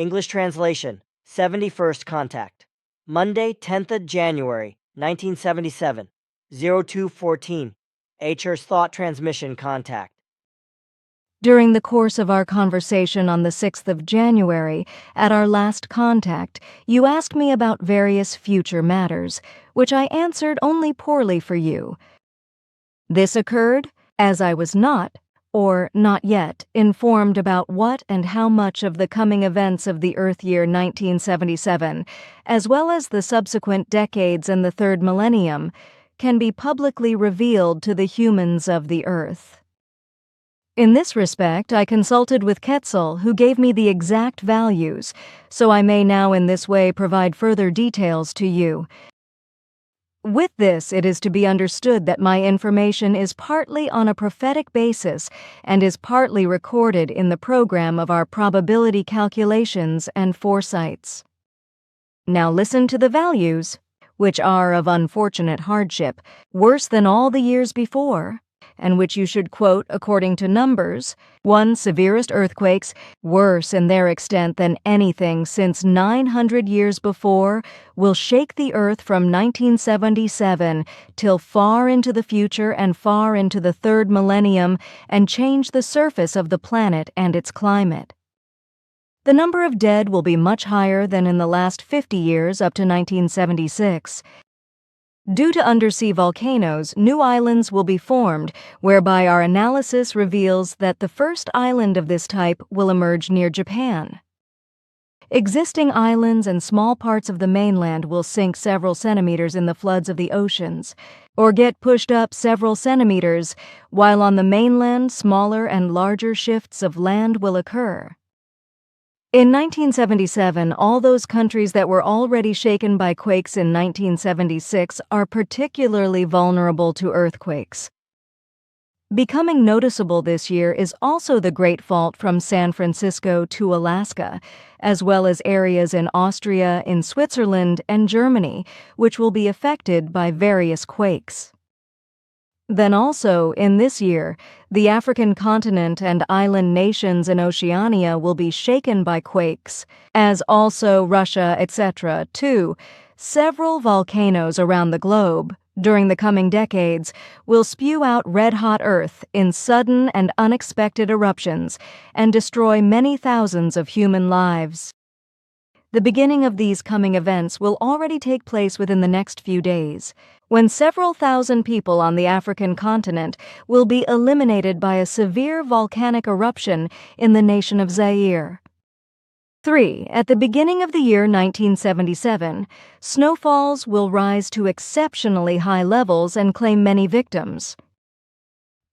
English translation, 71st contact. Monday, 10th of January, 1977, 0214. HR's thought transmission contact. During the course of our conversation on the 6th of January, at our last contact, you asked me about various future matters, which I answered only poorly for you. This occurred as I was not, or not yet, informed about what and how much of the coming events of the Earth year 1977, as well as the subsequent decades and the third millennium, can be publicly revealed to the humans of the Earth. In this respect, I consulted with Quetzal, who gave me the exact values, so I may now in this way provide further details to you. With this, it is to be understood that my information is partly on a prophetic basis and is partly recorded in the program of our probability calculations and foresights. Now listen to the values, which are of unfortunate hardship, worse than all the years before, and which you should quote according to Numbers. 1. Severest earthquakes, worse in their extent than anything since 900 years before, will shake the earth from 1977 till far into the future and far into the third millennium and change the surface of the planet and its climate. The number of dead will be much higher than in the last 50 years up to 1976. Due to undersea volcanoes, new islands will be formed, whereby our analysis reveals that the first island of this type will emerge near Japan. Existing islands and small parts of the mainland will sink several centimeters in the floods of the oceans, or get pushed up several centimeters, while on the mainland smaller and larger shifts of land will occur. In 1977, all those countries that were already shaken by quakes in 1976 are particularly vulnerable to earthquakes. Becoming noticeable this year is also the Great Fault from San Francisco to Alaska, as well as areas in Austria, in Switzerland, and Germany, which will be affected by various quakes. Then also, in this year, the African continent and island nations in Oceania will be shaken by quakes, as also Russia, etc. 2. Several volcanoes around the globe, during the coming decades, will spew out red-hot earth in sudden and unexpected eruptions and destroy many thousands of human lives. The beginning of these coming events will already take place within the next few days, when several thousand people on the African continent will be eliminated by a severe volcanic eruption in the nation of Zaire. 3. At the beginning of the year 1977, snowfalls will rise to exceptionally high levels and claim many victims.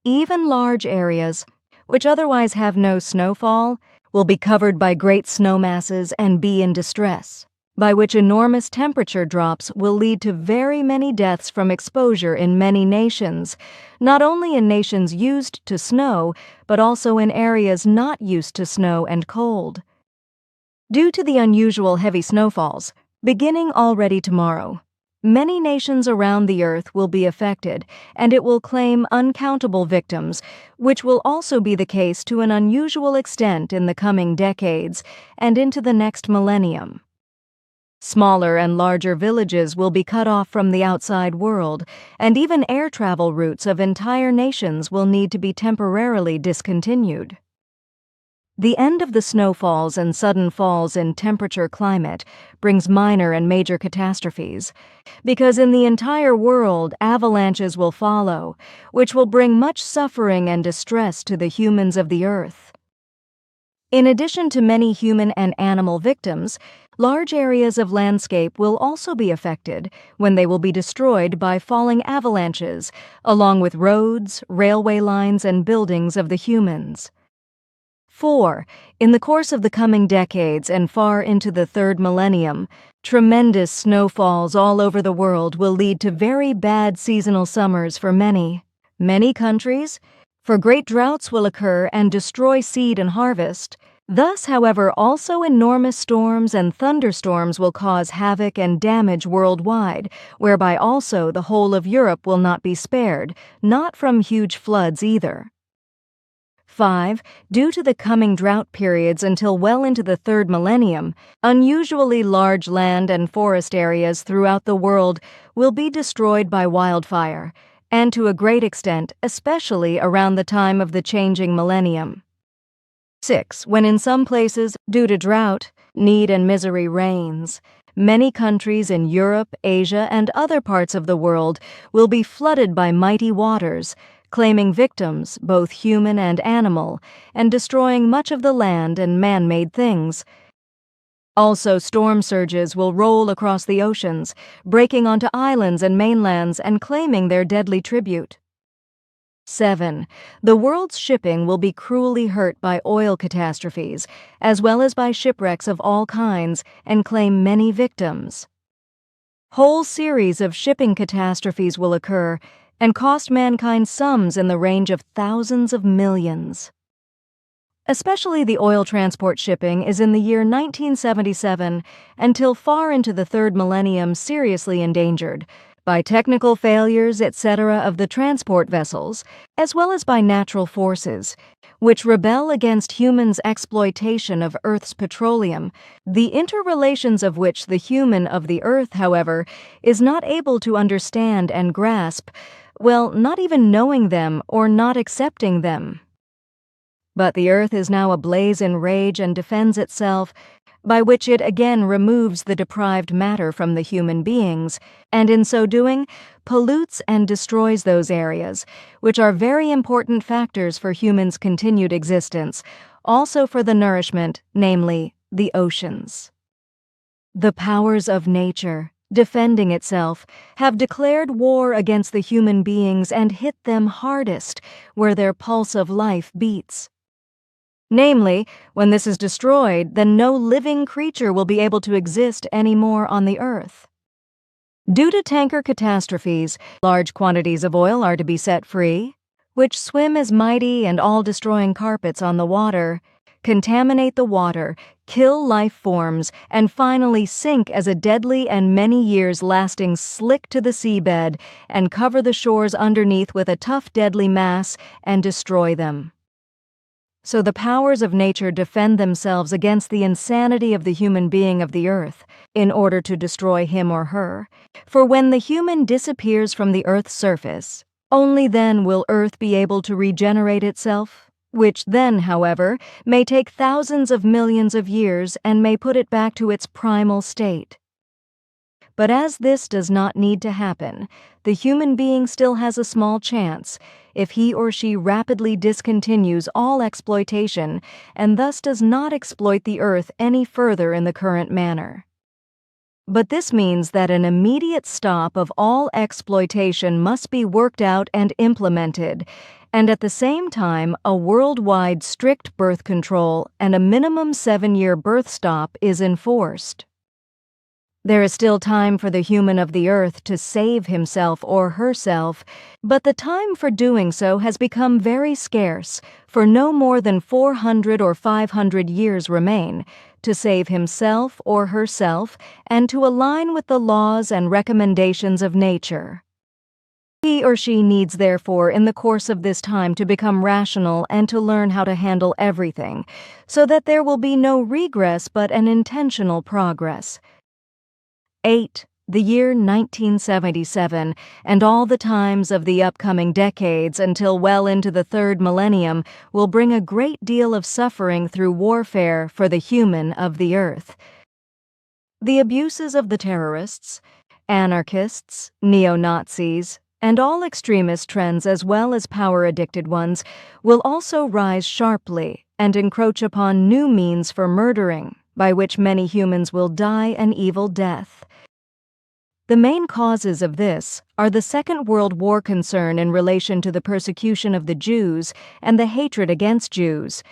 Even large areas, which otherwise have no snowfall, will be covered by great snow masses and be in distress, by which enormous temperature drops will lead to very many deaths from exposure in many nations, not only in nations used to snow, but also in areas not used to snow and cold. Due to the unusual heavy snowfalls, beginning already tomorrow, many nations around the earth will be affected, and it will claim uncountable victims, which will also be the case to an unusual extent in the coming decades and into the next millennium. Smaller and larger villages will be cut off from the outside world, and even air travel routes of entire nations will need to be temporarily discontinued. The end of the snowfalls and sudden falls in temperature climate brings minor and major catastrophes, because in the entire world avalanches will follow, which will bring much suffering and distress to the humans of the earth. In addition to many human and animal victims, large areas of landscape will also be affected when they will be destroyed by falling avalanches, along with roads, railway lines, and buildings of the humans. 4. In the course of the coming decades and far into the third millennium, tremendous snowfalls all over the world will lead to very bad seasonal summers for many countries, for great droughts will occur and destroy seed and harvest. Thus, however, also enormous storms and thunderstorms will cause havoc and damage worldwide, whereby also the whole of Europe will not be spared, not from huge floods either. 5. Due to the coming drought periods until well into the third millennium, unusually large land and forest areas throughout the world will be destroyed by wildfire, and to a great extent, especially around the time of the changing millennium. 6. When in some places, due to drought, need and misery reigns, many countries in Europe, Asia, and other parts of the world will be flooded by mighty waters, claiming victims, both human and animal, and destroying much of the land and man-made things. Also, storm surges will roll across the oceans, breaking onto islands and mainlands and claiming their deadly tribute. 7. The world's shipping will be cruelly hurt by oil catastrophes, as well as by shipwrecks of all kinds, and claim many victims. Whole series of shipping catastrophes will occur and cost mankind sums in the range of thousands of millions. Especially the oil transport shipping is in the year 1977 until far into the third millennium seriously endangered by technical failures, etc. of the transport vessels, as well as by natural forces, which rebel against humans' exploitation of Earth's petroleum, the interrelations of which the human of the Earth, however, is not able to understand and grasp, well, not even knowing them or not accepting them. But the Earth is now ablaze in rage and defends itself, by which it again removes the deprived matter from the human beings, and in so doing, pollutes and destroys those areas, which are very important factors for humans' continued existence, also for the nourishment, namely, the oceans. The powers of nature, defending itself, have declared war against the human beings and hit them hardest where their pulse of life beats. Namely, when this is destroyed, then no living creature will be able to exist anymore on the earth. Due to tanker catastrophes, large quantities of oil are to be set free, which swim as mighty and all-destroying carpets on the water, contaminate the water, kill life forms, and finally sink as a deadly and many years lasting slick to the seabed and cover the shores underneath with a tough deadly mass and destroy them. So the powers of nature defend themselves against the insanity of the human being of the earth, in order to destroy him or her. For when the human disappears from the earth's surface, only then will earth be able to regenerate itself, which then, however, may take thousands of millions of years and may put it back to its primal state. But as this does not need to happen, the human being still has a small chance if he or she rapidly discontinues all exploitation and thus does not exploit the earth any further in the current manner. But this means that an immediate stop of all exploitation must be worked out and implemented, and at the same time a worldwide strict birth control and a minimum 7-year birth stop is enforced. There is still time for the human of the earth to save himself or herself, but the time for doing so has become very scarce, for no more than 400 or 500 years remain, to save himself or herself and to align with the laws and recommendations of nature. He or she needs, therefore, in the course of this time to become rational and to learn how to handle everything, so that there will be no regress but an intentional progress. 8. The year 1977 and all the times of the upcoming decades until well into the third millennium will bring a great deal of suffering through warfare for the human of the earth. The abuses of the terrorists, anarchists, neo-Nazis, and all extremist trends as well as power-addicted ones will also rise sharply and encroach upon new means for murdering, by which many humans will die an evil death. The main causes of this are the Second World War concern in relation to the persecution of the Jews and the hatred against Jews,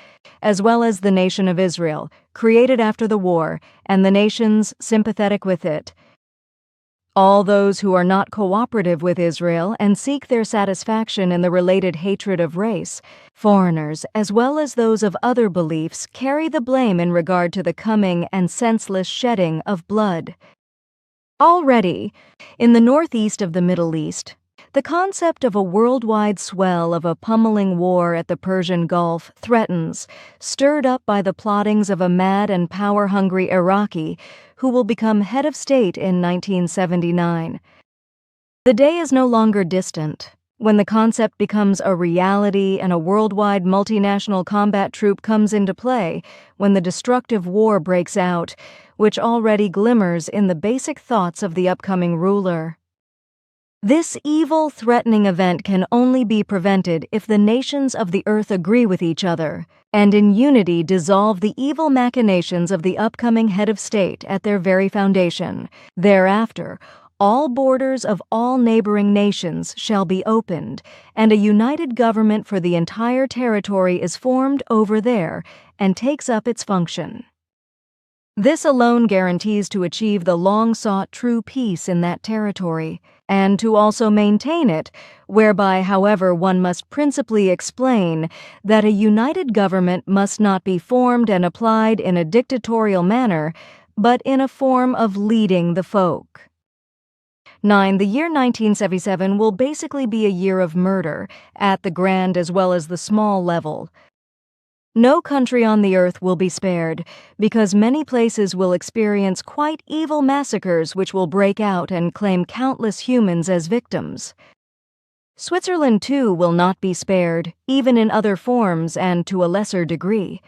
as well as the nation of Israel, created after the war, and the nations sympathetic with it. All those who are not cooperative with Israel and seek their satisfaction in the related hatred of race, foreigners, as well as those of other beliefs, carry the blame in regard to the coming and senseless shedding of blood. Already, in the northeast of the Middle East, The concept of a worldwide swell of a pummeling war at the Persian Gulf threatens, stirred up by the plottings of a mad and power-hungry Iraqi who will become head of state in 1979. The day is no longer distant when the concept becomes a reality and a worldwide multinational combat troop comes into play, when the destructive war breaks out, which already glimmers in the basic thoughts of the upcoming ruler. This evil, threatening event can only be prevented if the nations of the earth agree with each other and in unity dissolve the evil machinations of the upcoming head of state at their very foundation. Thereafter, all borders of all neighboring nations shall be opened, and a united government for the entire territory is formed over there and takes up its function. This alone guarantees to achieve the long-sought true peace in that territory, and to also maintain it, whereby, however, one must principally explain that a united government must not be formed and applied in a dictatorial manner, but in a form of leading the folk. 9. The year 1977 will basically be a year of murder, at the grand as well as the small level. No country on the earth will be spared, because many places will experience quite evil massacres which will break out and claim countless humans as victims. Switzerland, too, will not be spared, even in other forms and to a lesser degree.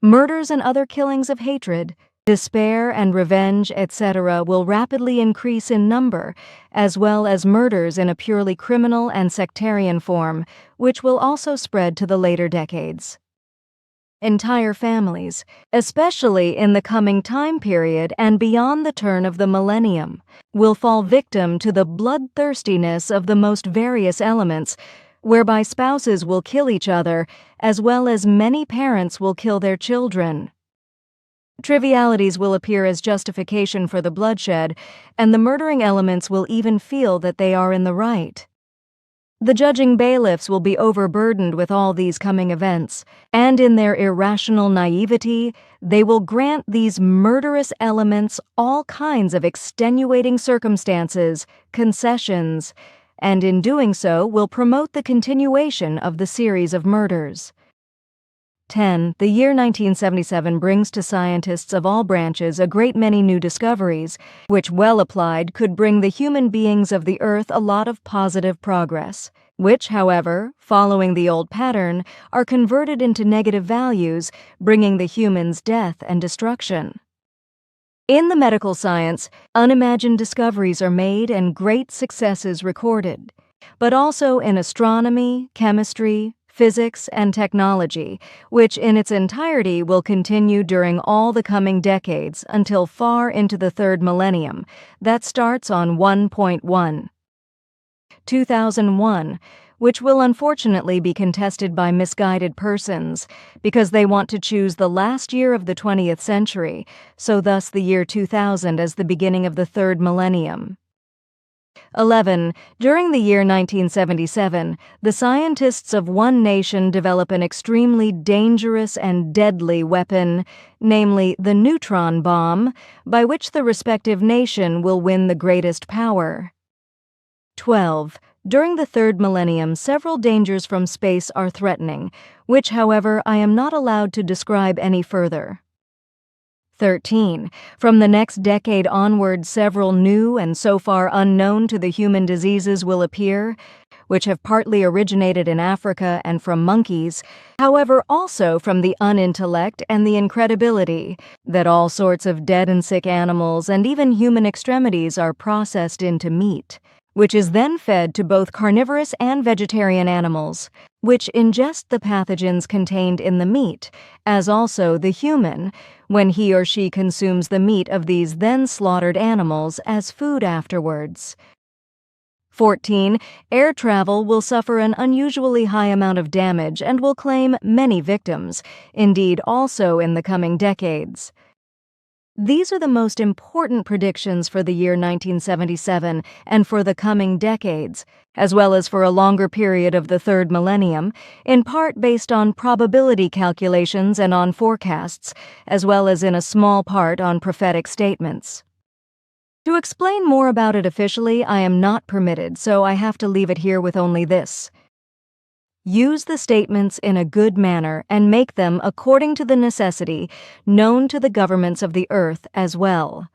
Murders and other killings of hatred, despair and revenge, etc., will rapidly increase in number, as well as murders in a purely criminal and sectarian form, which will also spread to the later decades. Entire families, especially in the coming time period and beyond the turn of the millennium, will fall victim to the bloodthirstiness of the most various elements, whereby spouses will kill each other, as well as many parents will kill their children. Trivialities will appear as justification for the bloodshed, and the murdering elements will even feel that they are in the right. The judging bailiffs will be overburdened with all these coming events, and in their irrational naivety, they will grant these murderous elements all kinds of extenuating circumstances, concessions, and in doing so will promote the continuation of the series of murders. 10. The year 1977 brings to scientists of all branches a great many new discoveries, which, well applied, could bring the human beings of the earth a lot of positive progress, which, however, following the old pattern, are converted into negative values, bringing the humans death and destruction. In the medical science, unimagined discoveries are made and great successes recorded, but also in astronomy, chemistry, physics, and technology, which in its entirety will continue during all the coming decades until far into the third millennium, that starts on 1.1. 2001, which will unfortunately be contested by misguided persons because they want to choose the last year of the 20th century, so thus the year 2000 as the beginning of the third millennium. 11. During the year 1977, the scientists of one nation develop an extremely dangerous and deadly weapon, namely the neutron bomb, by which the respective nation will win the greatest power. 12. During the third millennium, several dangers from space are threatening, which, however, I am not allowed to describe any further. 13. From the next decade onward, several new and so far unknown to the human diseases will appear, which have partly originated in Africa and from monkeys, however also from the unintellect and the incredibility that all sorts of dead and sick animals and even human extremities are processed into meat, which is then fed to both carnivorous and vegetarian animals, which ingest the pathogens contained in the meat, as also the human, when he or she consumes the meat of these then slaughtered animals as food afterwards. 14. Air travel will suffer an unusually high amount of damage and will claim many victims, indeed also in the coming decades. These are the most important predictions for the year 1977 and for the coming decades, as well as for a longer period of the third millennium, in part based on probability calculations and on forecasts, as well as in a small part on prophetic statements. To explain more about it officially, I am not permitted, so I have to leave it here with only this. Use the statements in a good manner and make them according to the necessity known to the governments of the earth as well.